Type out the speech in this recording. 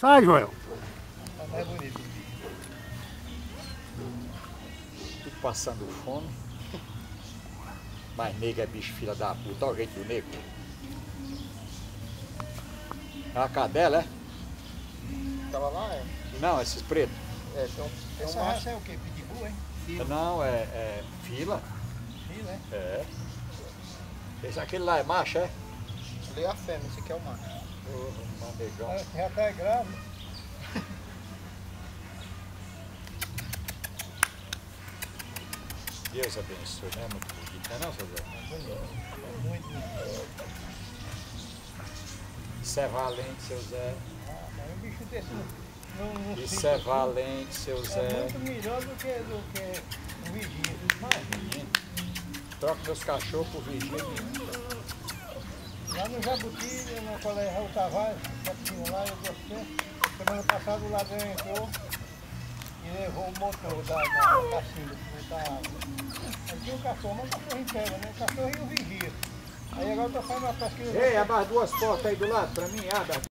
Sai, Joel. Tá mais bonito. Tudo passando fome. Mas nego é bicho filha da puta. Olha o jeito do nego. É uma cadela, é? Tava lá, é? Não, esses pretos. É, tem Essa uma... raça é o quê? Pitbull, hein? Não, é fila. Fila, né? É. Esse aquele lá é macho, é? Ali é a fêmea, esse aqui é o macho. Manegão. Já tá grávida. Deus abençoe, não é muito bonito, não é não, seu Zé? É muito bonito. Isso é valente, seu Zé. Ah, mas um bicho desse não Isso fica é assim. valente, seu É Zé. muito melhor do que o vigia. Menino, troca meus cachorros por vigia nenhum. Lá no Jabuti, no colégio Raul Tavares, pertinho lá, eu gostei. Semana passada o ladrão entrou e levou o motor da cacimba para botar água. Aí tinha um cachorro, mas o cachorro pega, né? O cachorro e o vigia. Aí agora eu tô fazendo uma pesquisa. Ei, abre as duas portas aí do lado pra mim, abre.